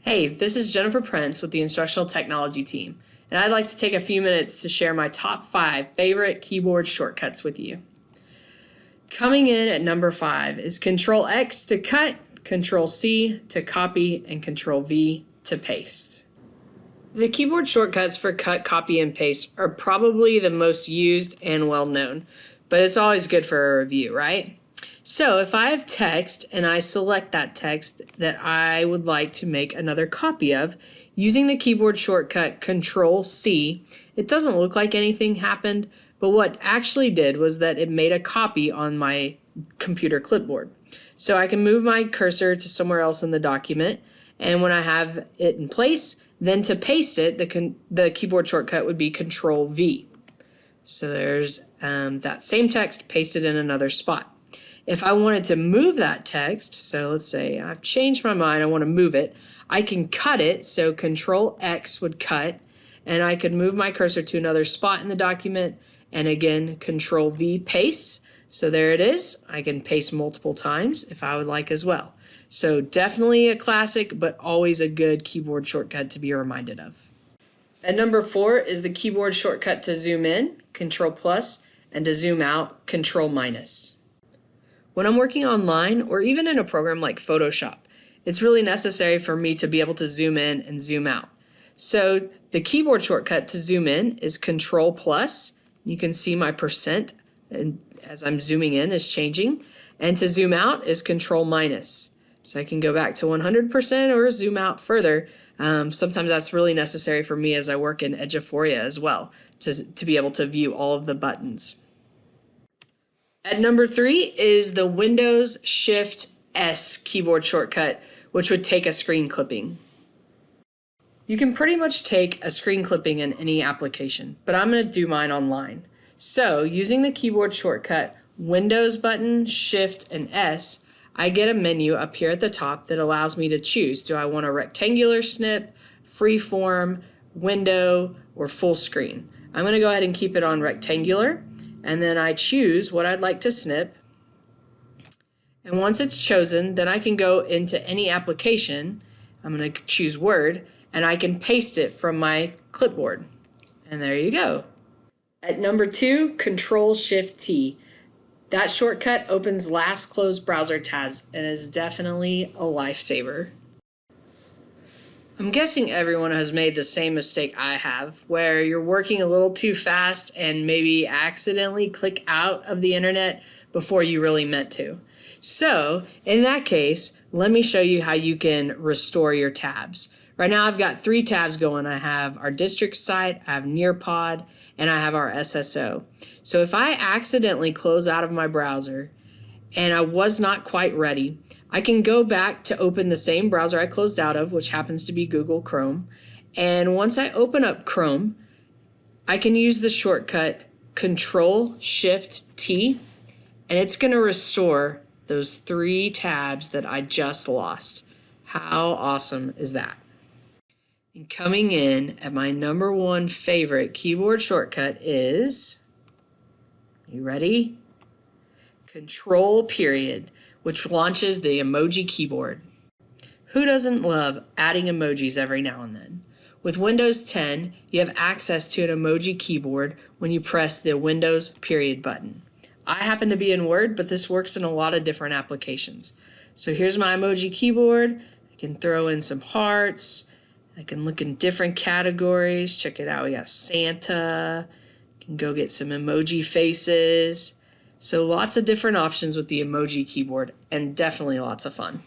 Hey, this is Jennifer Prince with the Instructional Technology team, and I'd like to take a few minutes to share my top 5 favorite keyboard shortcuts with you. Coming in at number 5 is Control X to cut, Control C to copy, and Control V to paste. The keyboard shortcuts for cut, copy, and paste are probably the most used and well known, but it's always good for a review, right? So if I have text and I select that text that I would like to make another copy of, using the keyboard shortcut Control C, it doesn't look like anything happened, but what actually did was that it made a copy on my computer clipboard. So I can move my cursor to somewhere else in the document, and when I have it in place, then to paste it, the keyboard shortcut would be Control V. So there's that same text pasted in another spot. If I wanted to move that text, so let's say I've changed my mind, I want to move it, I can cut it, so Control X would cut, and I could move my cursor to another spot in the document, and again, Control V paste. So there it is. I can paste multiple times if I would like as well. So definitely a classic, but always a good keyboard shortcut to be reminded of. At number 4 is the keyboard shortcut to zoom in, Control plus, and to zoom out, Control minus. When I'm working online or even in a program like Photoshop, it's really necessary for me to be able to zoom in and zoom out. So the keyboard shortcut to zoom in is Control plus. You can see my percent as I'm zooming in is changing. And to zoom out is Control minus. So I can go back to 100% or zoom out further. Sometimes that's really necessary for me as I work in Edgephoria as well, to be able to view all of the buttons. At number 3 is the Windows Shift S keyboard shortcut, which would take a screen clipping. You can pretty much take a screen clipping in any application, but I'm going to do mine online. So using the keyboard shortcut Windows button, Shift, and S, I get a menu up here at the top that allows me to choose. Do I want a rectangular snip, freeform, window, or full screen? I'm going to go ahead and keep it on rectangular. And then I choose what I'd like to snip. And once it's chosen, then I can go into any application. I'm going to choose Word, and I can paste it from my clipboard. And there you go. At number 2, Control-Shift-T. That shortcut opens last closed browser tabs and is definitely a lifesaver. I'm guessing everyone has made the same mistake I have, where you're working a little too fast and maybe accidentally click out of the internet before you really meant to. So, in that case, let me show you how you can restore your tabs. Right now I've got 3 tabs going. I have our district site, I have Nearpod, and I have our SSO. So if I accidentally close out of my browser and I was not quite ready, I can go back to open the same browser I closed out of, which happens to be Google Chrome. And once I open up Chrome, I can use the shortcut Control-Shift-T, and it's going to restore those 3 tabs that I just lost. How awesome is that? And coming in at my number 1 favorite keyboard shortcut is, you ready? Control period, which launches the Emoji Keyboard. Who doesn't love adding emojis every now and then? With Windows 10, you have access to an Emoji Keyboard when you press the Windows period button. I happen to be in Word, but this works in a lot of different applications. So here's my Emoji Keyboard. I can throw in some hearts. I can look in different categories. Check it out. We got Santa. Can go get some emoji faces. So lots of different options with the Emoji Keyboard, and definitely lots of fun.